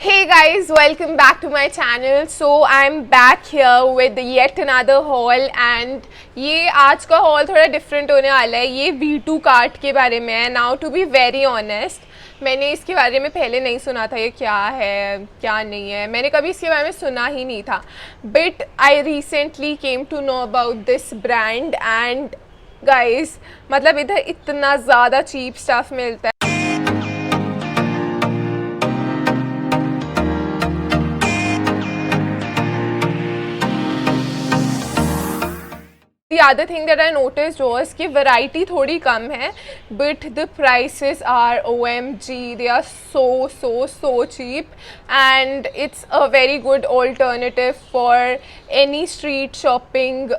Hey guys, welcome back to my channel. So I'm back here with yet another haul and ये आज का haul थोड़ा different होने वाला है. ये V2 कार्ट के बारे में है. Now to be very honest, मैंने इसके बारे में पहले नहीं सुना था ये क्या है क्या नहीं है. मैंने कभी इसके बारे में सुना ही नहीं था. But I recently came to know about this brand and guys, मतलब इधर इतना ज़्यादा cheap stuff मिलता है. The other thing that I noticed was कि variety थोड़ी कम है, but the prices are OMG. They are so cheap, and it's a very good alternative for any street shopping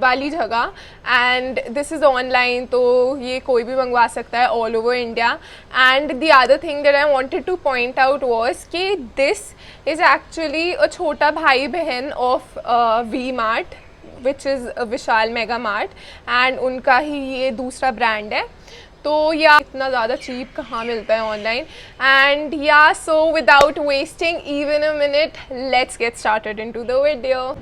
वाली जगह. And this is online, तो ये कोई भी मंगवा सकता है all over India. And the other thing that I wanted to point out was कि this is actually a छोटा भाई बहन of V-Mart, which is Vishal mega mart, and उनका ही ये दूसरा ब्रांड है. तो या इतना ज़्यादा चीप कहाँ मिलता है online. And yeah so without wasting even a minute, let's get started into the video.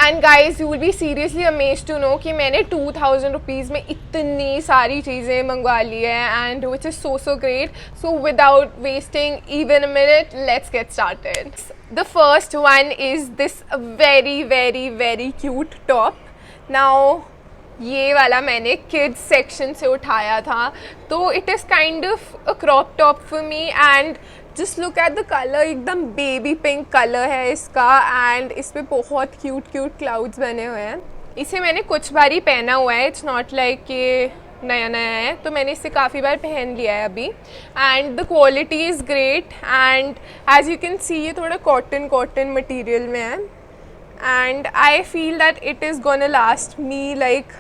And guys you will be seriously amazed to know कि मैंने 2000 रुपीज़ में इतनी सारी चीज़ें मंगवा ली है, and which is so great. So without wasting even a minute, let's get started. The first one is this very cute top. Now ये वाला मैंने किड्स सेक्शन से उठाया था, तो it is kind of a crop top for me. And just look at the colour, एकदम baby pink colour है इसका, एंड इस पर बहुत क्यूट क्लाउड्स बने हुए हैं. इसे मैंने कुछ बार ही पहना हुआ है, इट्स नॉट लाइक कि नया है, तो मैंने इसे काफ़ी बार पहन लिया है अभी. And the quality is great, and as you can see ये थोड़ा कॉटन मटेरियल में है, and I feel that it is gonna last me like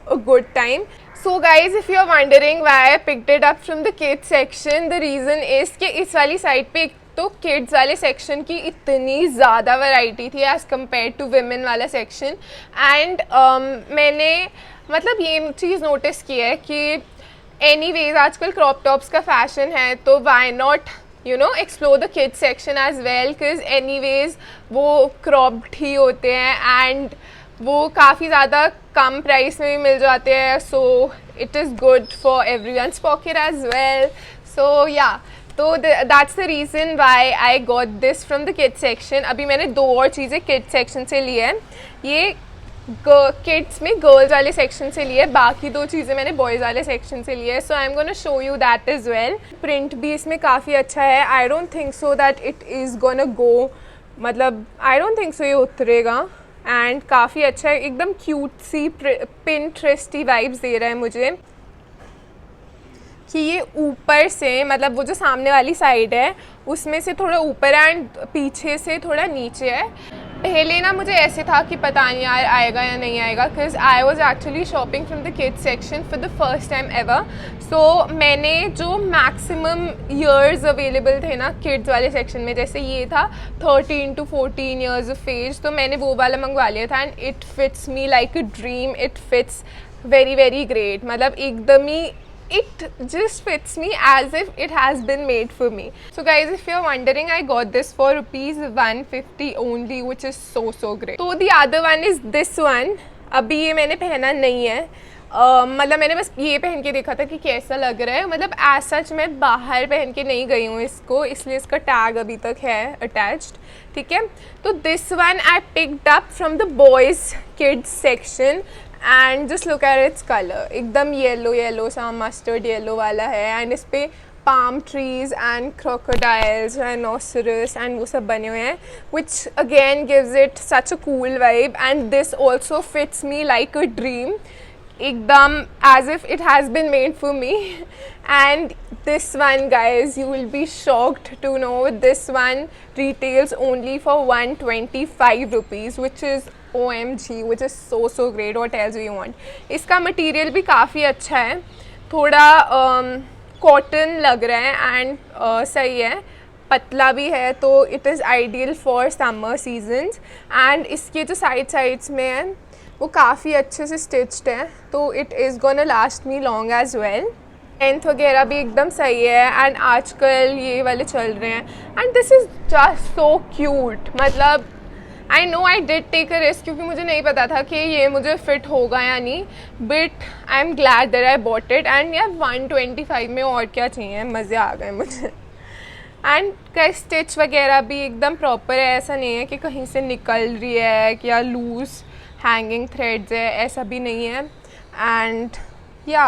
a good time. So guys, if you are wondering why I picked it up from the kids section, the reason is कि इस वाली side पे तो kids वाले section की इतनी ज़्यादा variety थी एज़ कम्पेयर टू विमेन वाला सेक्शन. एंड मैंने मतलब ये चीज़ नोटिस की है कि एनीवेज आजकल क्रॉप टॉप्स का फैशन है, तो why not explore the kids section as well, because anyways वो क्रॉप्ड ही होते हैं एंड वो काफ़ी ज़्यादा कम प्राइस में भी मिल जाते हैं. So it is good for everyone's pocket as well. So या तो that's the reason why I got this from the kids section. अभी मैंने दो और चीज़ें किड्स सेक्शन से ली है. ये किड्स में गर्ल्स वाले सेक्शन से लिए, बाकी दो चीज़ें मैंने बॉयज़ वाले सेक्शन से लिए. So I am gonna show you that is well. Print भी इसमें काफ़ी अच्छा है. I don't think so that it is gonna go, मतलब आई डोंट थिंक सो ये उतरेगा. एंड काफ़ी अच्छा है, एकदम क्यूट सी पिंटरेस्टी वाइब्स दे रहा है मुझे कि ये ऊपर से, मतलब वो जो सामने वाली साइड है उसमें से थोड़ा ऊपर है एंड पीछे से थोड़ा नीचे है. पहले ना मुझे ऐसे था कि पता नहीं यार आएगा या नहीं आएगा, because I was actually shopping from the kids section for the first time ever. सो मैंने जो मैक्सिमम ईयर्स अवेलेबल थे ना किड्स वाले सेक्शन में, जैसे ये था 13 to 14 ईयर्स ऑफ एज, तो मैंने वो वाला मंगवा लिया था. And it fits me like a dream. It fits very great, मतलब एकदम ही it just fits me as if it has been made for me. So guys, if you're wondering, I got this for rupees 150 only, which is so great. So the other one is this one. अभी ये मैंने पहना नहीं है, मतलब मैंने बस ये पहन के देखा था कि कैसा लग रहा है. मतलब एज सच मैं बाहर पहन के नहीं गई हूँ इसको, इसलिए इसका टैग अभी तक है अटैच्ड. ठीक है, तो this one I picked up from the boys kids section. And just look at its colour, एकदम येलो सा मस्टर्ड येलो वाला है. एंड इस पर palm trees and crocodiles, rhinoceros and वो सब बने हुए हैं, which again gives it such a cool vibe. And this also fits me like a dream, एकदम as if it has been made for me. And this one guys, you will be shocked to know this one retails only for 125 rupees, which is OMG, which is so great. What else do you want? इसका material भी काफ़ी अच्छा है, थोड़ा cotton लग रहा है and सही है, पतला भी है, तो it is ideal for summer seasons. And इसके जो साइड्स में है वो काफ़ी अच्छे से स्टिच्ड है, तो it is gonna last me long as well. Length वगैरह भी एकदम सही है एंड आजकल ये वाले चल रहे हैं and this is just so cute. मतलब I know I did take a risk क्योंकि मुझे नहीं पता था कि ये मुझे फिट होगा या नहीं, but I am glad that I bought it. And यार 125 में और क्या चाहिए, मज़े आ गए मुझे. एंड का स्टिच वगैरह भी एकदम प्रॉपर है, ऐसा नहीं है कि कहीं से निकल रही है या लूज हैंगिंग थ्रेड्स है, ऐसा भी नहीं है. And yeah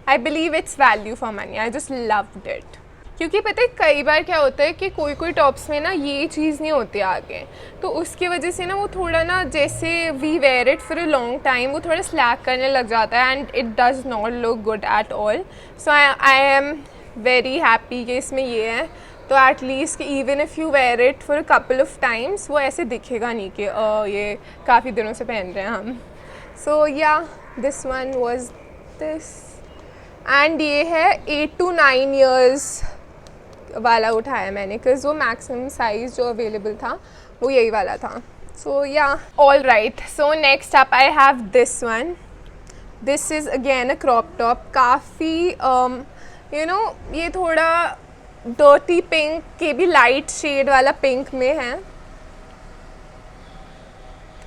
I believe it's value for money. I just loved it. क्योंकि पता है कई बार क्या होता है कि कोई कोई टॉप्स में ना ये चीज़ नहीं होती आगे, तो उसकी वजह से ना वो थोड़ा ना जैसे we wear it for a long time वो थोड़ा स्लैक करने लग जाता है and it does not look good at all. So I am very happy कि इसमें ये है. तो एटलीस्ट कि even if you wear it for a couple of times वो ऐसे दिखेगा नहीं कि ये काफ़ी दिनों से पहन रहे हैं हम. सो या this one was this. And ये है 8 to 9 years वाला उठाया मैंने बिकॉज वो मैक्सिमम साइज़ जो अवेलेबल था वो यही वाला था. सो या all right. So next up I have this one. This is again a crop top. काफ़ी यू नो ये थोड़ा डर्टी पिंक के भी लाइट शेड वाला पिंक में है.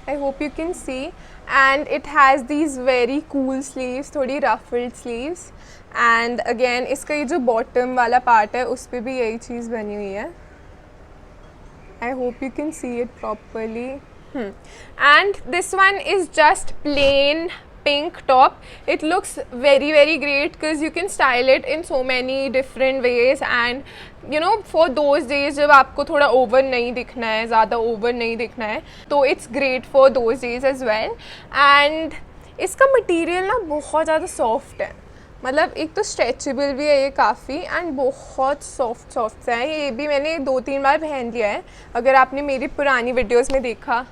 I hope you can C. And it has these very cool sleeves, थोड़ी ruffled sleeves. And again इसका ये जो बॉटम वाला पार्ट है उस पर भी यही चीज़ बनी हुई है. I hope you can see it properly. And this one is just plain pink top. It looks very very great because you can style it in so many different ways and you know for those days जब आपको थोड़ा over नहीं दिखना है, ज़्यादा over नहीं दिखना है, तो it's great for those days as well. and इसका मटेरियल ना बहुत ज़्यादा सॉफ्ट है. मतलब एक तो स्ट्रेचेबल भी है ये काफ़ी एंड बहुत सॉफ्ट है. ये भी मैंने 2-3 बार पहन लिया है. अगर आपने मेरी पुरानी वीडियोज़ में देखा,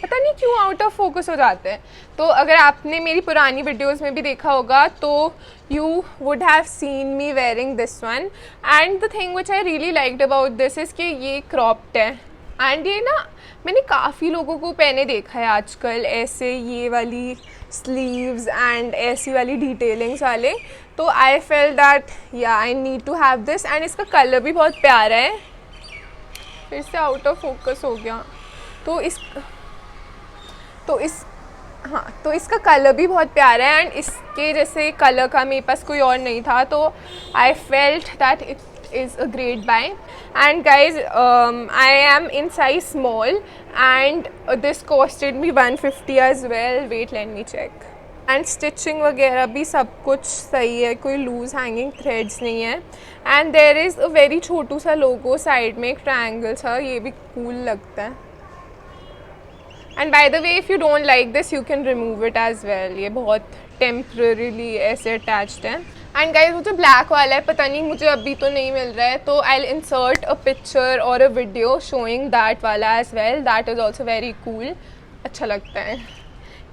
पता नहीं क्यों आउट ऑफ फोकस हो जाते हैं, तो अगर आपने मेरी पुरानी वीडियोस में भी देखा होगा तो you would have seen me wearing this one. And the thing which I really liked about this is कि ये क्रॉप्ड है एंड ये ना मैंने काफ़ी लोगों को पहने देखा है आजकल ऐसे ये वाली स्लीव्स एंड ऐसी वाली डिटेलिंग्स वाले. तो आई felt that yeah I need to have this. And इसका कलर भी बहुत प्यारा है. फिर से आउट ऑफ फोकस हो गया. तो इसका कलर भी बहुत प्यारा है एंड इसके जैसे कलर का मेरे पास कोई और नहीं था, तो I felt that it is a great buy. And guys I am in size small and this costed me 150 as well. Wait let me check. And stitching वगैरह भी सब कुछ सही है, कोई लूज हैंगिंग थ्रेड्स नहीं है. And there is a very छोटू सा लोगो साइड में, एक ट्रायंगल सा, ये भी कूल लगता है. And by the way if you don't like this you can remove it as well. ये बहुत टेम्पररीली ऐसे अटैच्ड है. एंड गाइज वो जो ब्लैक वाला है पता नहीं मुझे अभी तो नहीं मिल रहा है, तो I will insert a picture और अ वीडियो शोइंग दैट वाला as well. That is also very cool. अच्छा लगता है.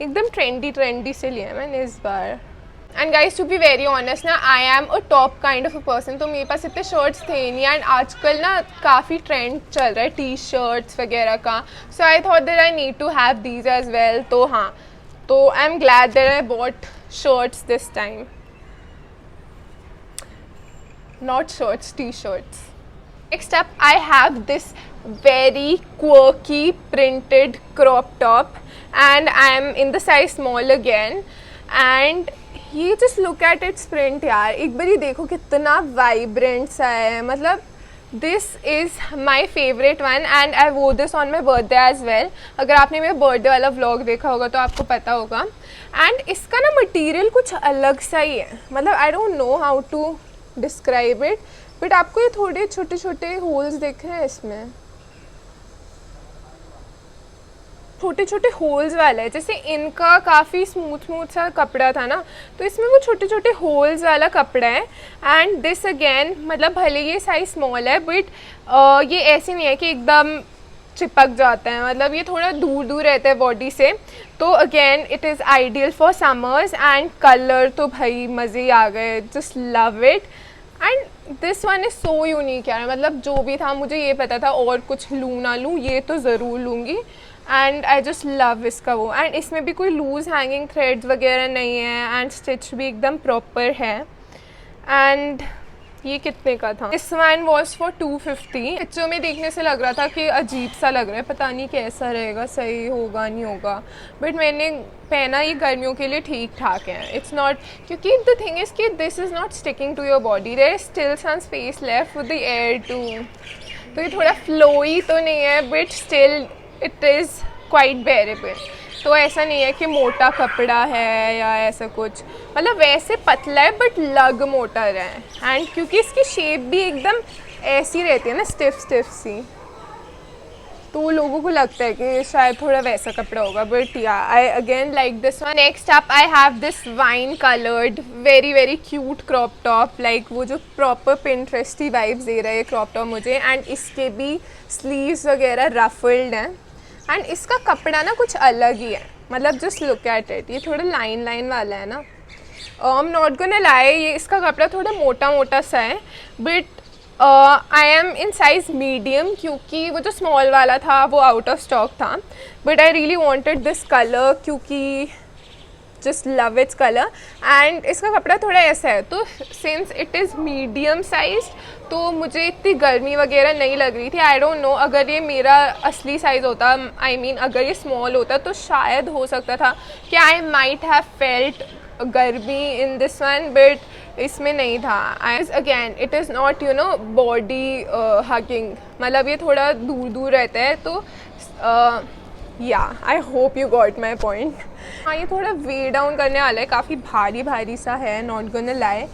एकदम ट्रेंडी से लिया मैंने इस बार. And guys to be very honest ना I am a top kind of a person, तो मेरे पास इतने शर्ट्स थे नहीं. एंड आजकल ना काफ़ी ट्रेंड चल रहा है टी शर्ट्स वगैरह का. So I thought that I need to have these as well. तो हाँ, तो I am glad that I bought shirts this time. Not shirts, T shirts. Next up I have this very quirky printed crop top and I am in the size small again. And ये just look at its print यार, एक बार ये देखो कितना vibrant सा है. मतलब this is my favorite one and I wore this on my birthday as well. अगर आपने मेरा बर्थडे वाला व्लॉग देखा होगा तो आपको पता होगा. एंड इसका ना मटेरियल कुछ अलग सा ही है. मतलब I don't know how to describe it, but आपको ये थोड़े छोटे छोटे होल्स दिख रहे हैं इसमें, छोटे छोटे होल्स वाला है. जैसे इनका काफ़ी स्मूथ सा कपड़ा था ना, तो इसमें वो छोटे छोटे होल्स वाला कपड़ा है. एंड दिस अगेन मतलब भले ये साइज स्मॉल है बट ये ऐसे नहीं है कि एकदम चिपक जाता है. मतलब ये थोड़ा दूर दूर रहता है बॉडी से. तो again it is ideal for summers. And colour तो भाई मज़े ही आ गए, just love it. And this one is so unique यार. मतलब जो भी था मुझे ये पता था और कुछ लूँ ना लूँ ये तो ज़रूर लूँगी. एंड आई जस्ट लव इसका वो, एंड इसमें भी कोई लूज हैंगिंग थ्रेड्स वगैरह नहीं है, एंड स्टिच भी एकदम प्रॉपर है। एंड ये कितने का था? This one was for 250। Picture में देखने से लग रहा था कि अजीब सा लग रहा है, पता नहीं कैसा रहेगा, सही होगा नहीं होगा, बट मैंने पहना, ये गर्मियों के लिए ठीक ठाक है। इट्स नॉट, क्योंकि द थिंग इज़ कि this is not sticking to your body, there is still some space left with the air too, तो ये थोड़ा फ्लोई तो नहीं है, but still it is quite bearable. तो ऐसा नहीं है कि मोटा कपड़ा है या ऐसा कुछ, मतलब वैसे पतला है बट लग मोटा है। एंड क्योंकि इसकी शेप भी एकदम ऐसी रहती है ना, स्टिफ स्टिफ सी, तो लोगों को लगता है कि शायद थोड़ा वैसा कपड़ा होगा, बट या I again like this one. Next up I have this wine coloured very very cute crop top, like वो जो प्रॉपर पिंटरेस्टी वाइब्स दे रहा है क्रॉप टॉप मुझे। एंड इसके भी स्लीव्स वगैरह रफल्ड हैं, एंड इसका कपड़ा ना कुछ अलग ही है, मतलब जस्ट लुक एट इट, ये थोड़ा लाइन लाइन वाला है ना। I am not gonna lie, ये इसका कपड़ा थोड़ा मोटा मोटा सा है, but I am in size medium, क्योंकि वो जो स्मॉल वाला था वो आउट ऑफ स्टॉक था, but I really wanted this colour, क्योंकि just love its colour. And इसका कपड़ा थोड़ा ऐसा है, तो since it is medium size, तो मुझे इतनी गर्मी वगैरह नहीं लग रही थी। आई डोंट नो, अगर ये मेरा असली साइज़ होता, आई मीन अगर ये स्मॉल होता, तो शायद हो सकता था कि आई माइट हैव फेल्ट गर्मी इन दिस वन, बट इसमें नहीं था। Again it is not you know body hugging, मतलब ये थोड़ा दूर दूर रहता है, तो yeah I hope you got my point. हाँ, ये थोड़ा वे डाउन करने वाला है, काफ़ी भारी भारी सा है, not gonna lie,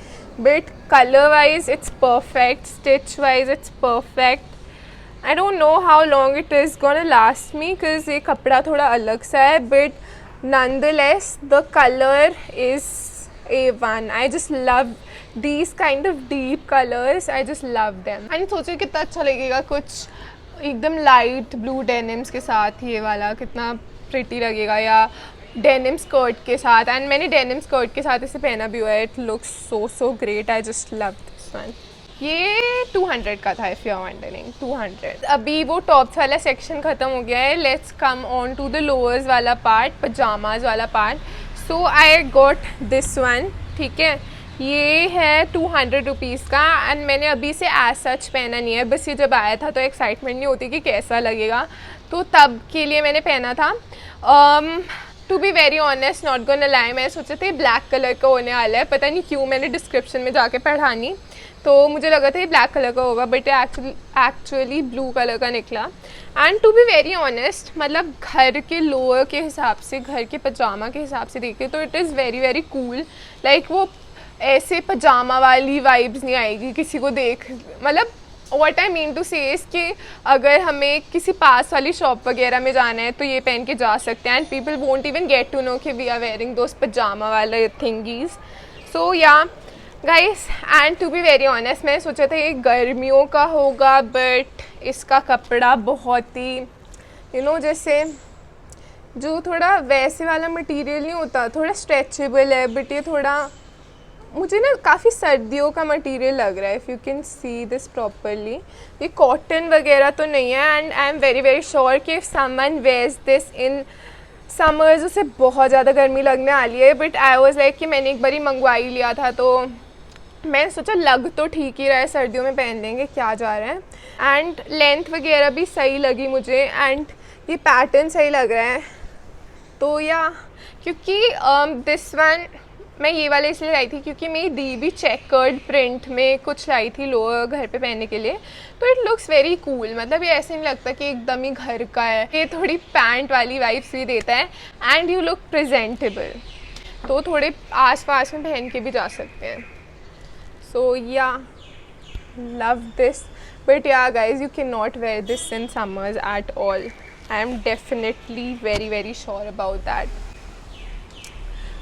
but colour wise it's perfect, stitch wise it's perfect. I don't know how long it is gonna last me, because ये कपड़ा थोड़ा अलग सा है, but nonetheless the color is A1. I just love these kind of deep colors, I just love them. and सोचो कितना अच्छा लगेगा कुछ एकदम लाइट ब्लू डेनिम्स के साथ, ये वाला कितना प्रिटी लगेगा, या डेनिम स्कर्ट के साथ। एंड मैंने डेनिम स्कर्ट के साथ इसे पहना भी हुआ है, it looks so great, I just love this one. ये 200 का था, इफ़ यू आर वंडरिंग, 200। अभी वो टॉप्स वाला सेक्शन ख़त्म हो गया है, let's come on to the lowers वाला पार्ट, पजामाज वाला part. So I got this one, ठीक है, ये है 200 रुपीज़ का, एंड मैंने अभी से एज सच पहना नहीं है, बस ये जब आया था तो एक्साइटमेंट नहीं होती कि कैसा लगेगा, तो तब के लिए मैंने पहना था। To be very honest, not gonna lie, मैं सोचा था ये ब्लैक कलर का होने वाला है, पता नहीं क्यों मैंने डिस्क्रिप्शन में जाके पढ़ा नहीं, तो मुझे लगा था ये ब्लैक कलर का होगा, बट एक्चुअली ब्लू कलर का निकला। And to be very honest, मतलब घर के लोअर के हिसाब से, घर के पजामा के हिसाब से देखें तो it is very very cool, like वो ऐसे पजामा वाली वाइब्स नहीं आएगी किसी को देख, मतलब व्हाट आई मीन टू से इज़ कि अगर हमें किसी पास वाली शॉप वगैरह में जाना है तो ये पहन के जा सकते हैं, and people won't even get to know कि we are wearing those pyjama वाले thingies. So yeah guys, and to be very honest, मैं सोचा था ये गर्मियों का होगा, बट इसका कपड़ा बहुत ही यू नो जैसे जो थोड़ा वैसे वाला मटेरियल नहीं होता, थोड़ा स्ट्रेचेबल है, बट ये थोड़ा मुझे ना काफ़ी सर्दियों का मटेरियल लग रहा है, if you can see this properly. ये कॉटन वगैरह तो नहीं है, and I am very very sure कि if someone wears this in summers उसे बहुत ज़्यादा गर्मी लगने वाली है, बट आई वाज लाइक कि मैंने एक बार ही मंगवा ही लिया था, तो मैंने सोचा लग तो ठीक ही रहा है, सर्दियों में पहन लेंगे, क्या जा रहा है। एंड लेंथ वगैरह भी सही लगी मुझे, एंड ये पैटर्न सही लग रहा है, तो या क्योंकि दिस वन मैं ये वाले इसलिए लाई थी क्योंकि मेरी दी भी चेकर्ड प्रिंट में कुछ लाई थी लोअर घर पे पहनने के लिए, तो इट लुक्स वेरी कूल, मतलब ये ऐसे नहीं लगता कि एकदम ही घर का है, ये थोड़ी पैंट वाली वाइब्स भी देता है, एंड यू लुक प्रेजेंटेबल, तो थोड़े आस पास में पहन के भी जा सकते हैं। So yeah love this, but yeah guys you can not wear this in summers at all, I am definitely very very sure about that.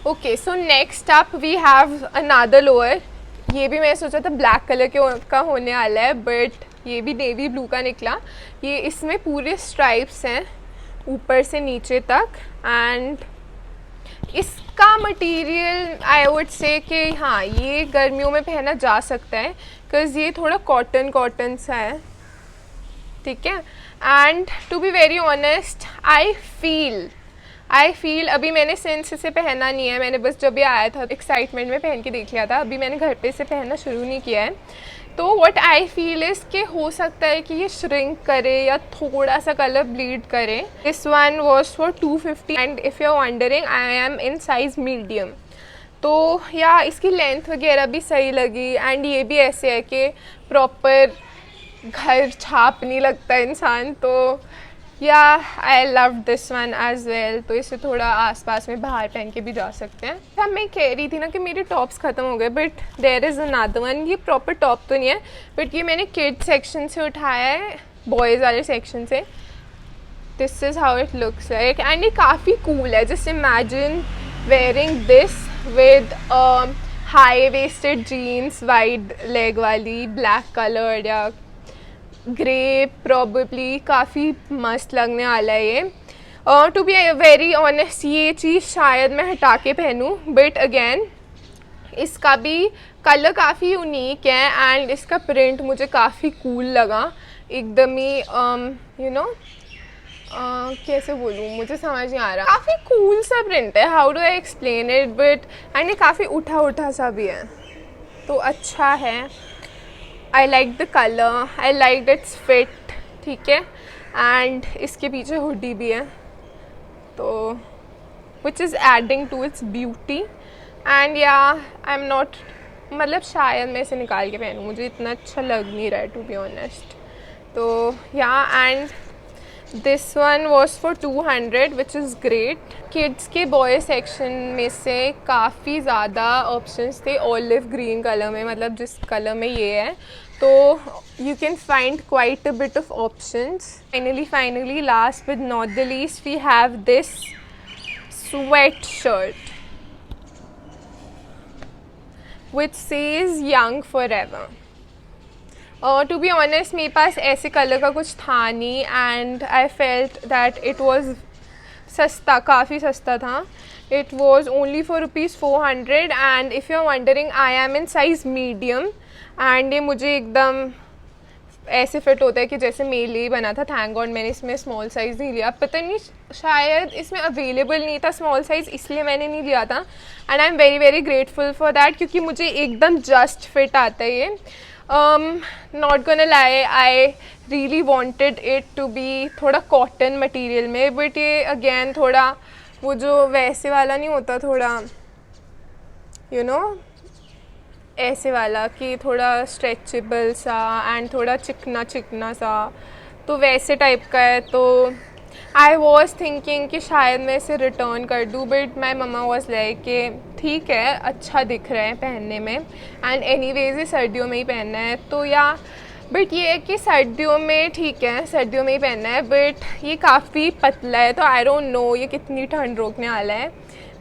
Okay, so next up we have another lower, ये भी मैं सोचा था black colour का होने वाला है, but ये भी नेवी ब्लू का निकला। ये इसमें पूरे स्ट्राइप्स हैं ऊपर से नीचे तक, एंड इसका मटेरियल आई वुड से कि हाँ ये गर्मियों में पहना जा सकता है, बिकॉज़ ये थोड़ा कॉटन सा है, ठीक है, and to be very honest I feel अभी मैंने सिंस इसे पहना नहीं है, मैंने बस जब ये आया था एक्साइटमेंट में पहन के देख लिया था, अभी मैंने घर पे इसे पहनना शुरू नहीं किया है। तो व्हाट आई फील इज़ कि हो सकता है कि ये श्रिंक करे या थोड़ा सा कलर ब्लीड करे। This one was for 250 and if you are wondering I am in size medium. तो या इसकी लेंथ वगैरह भी सही लगी एंड ये भी ऐसे है कि प्रॉपर घर छाप नहीं लगता इंसान। तो yeah I love this one as well. तो इसे थोड़ा आसपास में बाहर पहन के भी जा सकते हैं। अब मैं कह रही थी ना कि मेरे टॉप्स ख़त्म हो गए, but there is another one. ये प्रॉपर टॉप तो नहीं है, बट ये मैंने किड सेक्शन से उठाया है, बॉयज़ वाले सेक्शन से। This is how it looks like and ये काफ़ी कूल है। Just imagine wearing this with high waisted jeans, wide leg वाली, ब्लैक कलर या ग्रे प्रॉबेबली, काफ़ी मस्त लगने वाला है ये। टू बी वेरी ऑनेस्ट ये चीज़ शायद मैं हटा के पहनूँ, बट अगेन इसका भी कलर काफ़ी यूनिक है एंड इसका प्रिंट मुझे काफ़ी कूल लगा एकदम ही। यू नो कैसे बोलूँ, मुझे समझ नहीं आ रहा, काफ़ी कूल सा प्रिंट है, how do I explain it, but and ये काफ़ी उठा उठा सा भी है, तो अच्छा है। I like the colour, I like its fit, ठीक है। एंड इसके पीछे हुडी भी है, तो which is adding to its beauty. And yeah I am not, मतलब शायद मैं इसे निकाल के पहनूँ, मुझे इतना अच्छा लग नहीं रहा है टू बी ऑनेस्ट। तो या and this one was for 200 which is great. Kids के बॉय सेक्शन में से काफ़ी ज़्यादा ऑप्शंस थे ऑलिव ग्रीन कलर में, मतलब जिस कलर में ये है, तो you can find quite a bit of options. Finally last but not the least we have this sweatshirt which says young forever. To be honest मेरे पास ऐसे कलर का कुछ था नहीं and I felt that it was सस्ता, काफ़ी सस्ता था। It was only for ₹400 and if you are wondering I am in size medium and ये मुझे एकदम ऐसे फिट होता है कि जैसे मेरे लिए बना था। थैंक गॉड मैंने इसमें स्मॉल साइज़ नहीं लिया, पता नहीं शायद इसमें अवेलेबल नहीं था स्मॉल साइज़, इसलिए मैंने नहीं लिया था and I am very very grateful for that, क्योंकि मुझे एकदम जस्ट फिट आता है ये। Not gonna lie, I really wanted it to be थोड़ा कॉटन मटेरियल में, बट ये अगेन थोड़ा वो जो वैसे वाला नहीं होता, थोड़ा यू नो ऐसे वाला कि थोड़ा स्ट्रेचेबल सा एंड थोड़ा चिकना चिकना सा, तो वैसे टाइप का है। तो आई वॉज थिंकिंग कि शायद मैं इसे रिटर्न कर दूँ, बट माई मम्मा वॉज लाइक कि ठीक है, अच्छा दिख रहा है पहनने में एंड एनीवेज ये सर्दियों में ही पहनना है। तो या बट ये है कि सर्दियों में ठीक है, सर्दियों में ही पहनना है, बट ये काफ़ी पतला है, तो आई डोंट नो ये कितनी ठंड रोकने वाला है।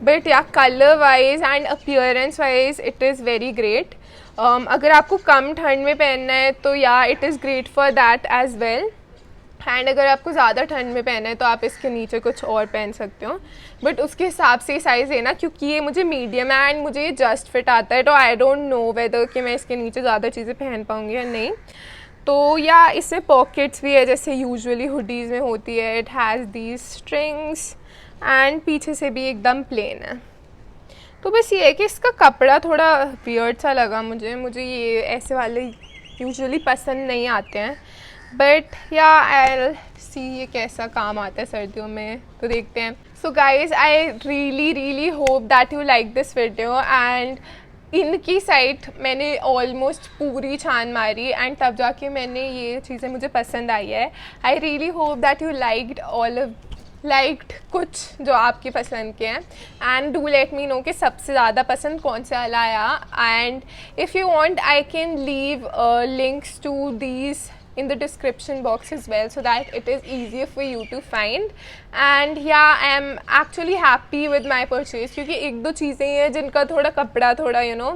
But yeah colour wise and appearance wise it is very great. अगर आपको कम ठंड में पहनना है तो yeah it is great for that as well, and अगर आपको ज़्यादा ठंड में पहना है तो आप इसके नीचे कुछ और पहन सकते हो, बट उसके हिसाब से साइज़ लेना, क्योंकि ये मुझे मीडियम है एंड मुझे ये जस्ट फिट आता है। तो आई डोंट नो वेदर कि मैं इसके नीचे ज़्यादा चीज़ें पहन पाऊँगी या नहीं। तो या इसमें पॉकेट्स भी है जैसे यूजुअली हुडीज़ में होती है। It has these strings and पीछे से भी एकदम प्लेन है। तो बस ये है कि इसका कपड़ा थोड़ा वियर्ड सा लगा मुझे ये ऐसे वाले यूजुअली पसंद नहीं आते हैं, बट या आई सी ये कैसा काम आता है सर्दियों में, तो देखते हैं। So guys I really hope that you like this video and इनकी साइट मैंने ऑलमोस्ट पूरी छान मारी एंड तब जाके मैंने ये चीज़ें मुझे पसंद आई है। I really hope that you liked कुछ जो आपकी पसंद के हैं and do let me know कि सबसे ज़्यादा पसंद कौन से वाला आया। And if you want I can leave links to these in the description box as well so that it is easier for you to find. And yeah, I am actually happy with my purchase क्योंकि एक दो चीज़ें हैं जिनका थोड़ा कपड़ा थोड़ा you know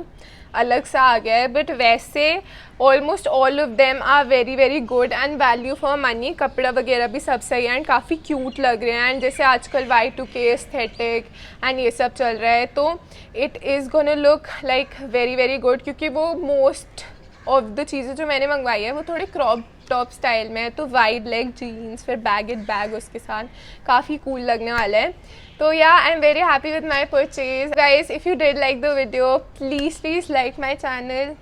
अलग सा आ गया है, बट वैसे almost all of them are very very good and value for money. कपड़ा वगैरह भी सब सही है एंड काफ़ी क्यूट लग रहे हैं एंड जैसे आजकल Y2K एस्थेटिक एंड ये सब चल रहा है, तो it is gonna look like very very good, क्योंकि वो मोस्ट ऑफ द चीज़ें जो मैंने मंगवाई है वो थोड़े क्रॉप टॉप स्टाइल में है, तो वाइड लेग जीन्स, फिर बैगेड बैग उसके साथ, काफ़ी कूल लगने वाला है. तो yeah I am very happy with my purchase. Guys if you did like the video, please like my channel.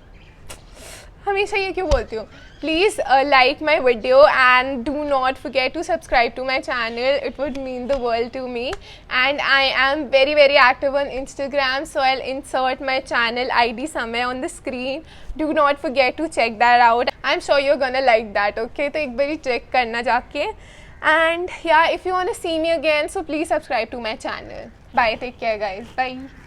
हमेशा ये क्यों बोलती हूँ. Please like my video and do not forget to subscribe to my channel. It would mean the world to me. And I am very active on Instagram, so I'll insert my channel ID somewhere on the screen. Do not forget to check that out. I'm sure you're gonna like that. Okay, तो एक बारी check करना जाके. And yeah, if you wanna see me again, so please subscribe to my channel. Bye. Take care, guys. Bye.